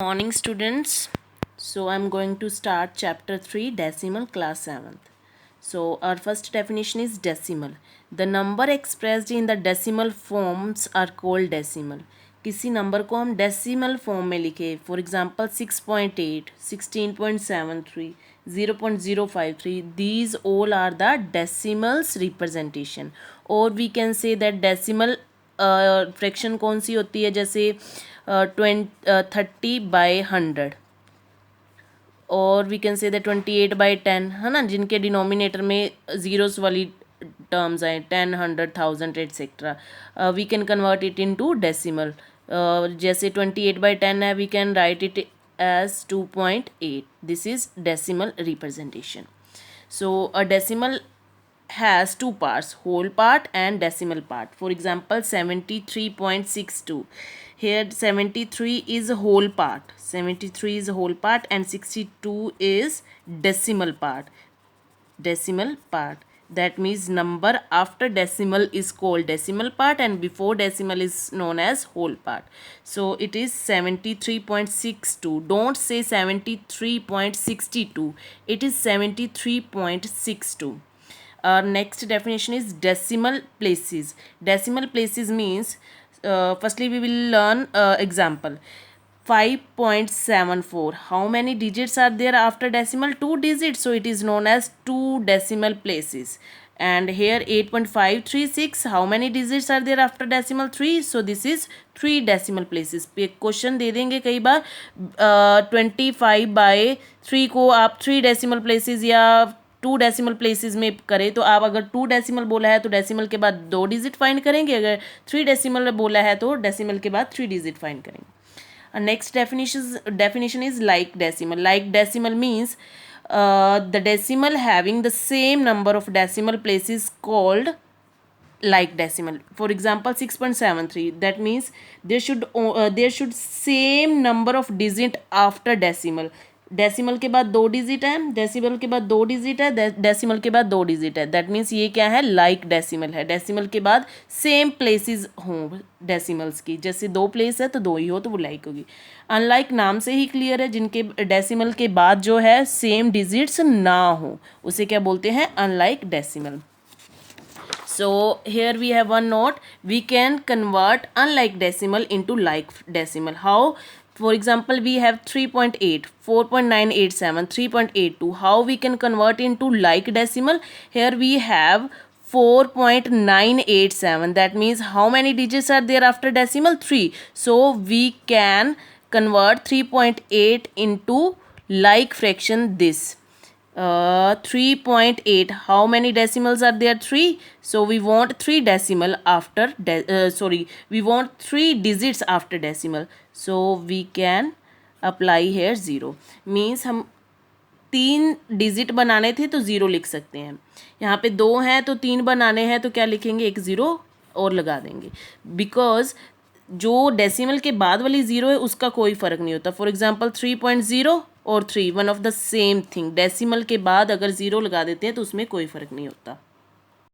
Morning students. So I'm going to start chapter 3 decimal class 7th. So our first definition is decimal. The number expressed in the decimal forms are called decimal. किसी number को हम decimal form में लिखे, for example 6.8, 16.73, 0.053, these all are the decimals representation. और we can say that decimal fraction कौन सी होती है, जैसे 30/100 और वी कैन से 28/10, है ना, जिनके डिनोमिनेटर में ज़ीरोस वाली टर्म्स आए 10, 100, 1000 etcetera. We can convert it into decimal. जैसे 28/10 है, we can write it as 2.8. This is decimal representation. So a decimal has two parts, whole part and decimal part. For example 73.62, here 73 is whole part, 73 is whole part and 62 is decimal part. Decimal part, that means number after decimal is called decimal part and before decimal is known as whole part. So it is 73.62. don't say 73.62, it is 73.62. Our next definition is decimal places. Decimal places means, firstly we will learn example. 5.74, how many digits are there after decimal? 2 digits, so it is known as 2 decimal places. And here 8.536, how many digits are there after decimal? 3, so this is 3 decimal places. Question दे देंगे कई बार 25/3 को आप 3 decimal places या 2 decimal places में करें, तो आप अगर 2 डेसिमल बोला है तो डेसिमल के बाद 2 डिजिट फाइंड करेंगे, अगर 3 डेसिमल बोला है तो डेसिमल के बाद 3 डिजिट फाइंड करेंगे. Next definition is like decimal. Like decimal means the decimal having the same number of decimal places called like decimal. For example 6.73, that means there should same number of digit after decimal. Decimal के बाद 2 digit है, decimal के बाद 2 digit है, decimal के बाद 2 digit है. That means ये क्या है, लाइक डेसिमल है. डेसिमल के बाद सेम प्लेसेस हों डेसिमल्स की, जैसे 2 प्लेस है तो 2 ही हो तो वो लाइक होगी. अनलाइक नाम से ही क्लियर है, जिनके डेसिमल के बाद जो है सेम डिजिट्स ना हो उसे क्या बोलते हैं, unlike decimal. So here we have one note, we can convert unlike decimal into like decimal. How? For example we have 3.8, 4.987, 3.82. how we can convert into like decimal? Here we have 4.987, that means how many digits are there after decimal? 3, so we can convert 3.8 into like fraction this. 3.8, how many decimals are there? 3, so we want 3 decimal after we want 3 digits after decimal, so we can apply here 0. means हम 3 digit बनाने थे तो 0 लिख सकते हैं. यहाँ पे 2 हैं तो 3 बनाने हैं तो क्या लिखेंगे, एक 0 और लगा देंगे, बिकॉज जो डेसिमल के बाद वाली 0 है उसका कोई फ़र्क नहीं होता. फॉर एग्जांपल 3.0 और 3 one of the same thing. Decimal के बाद अगर 0 लगा देते हैं तो उसमें कोई फ़र्क नहीं होता.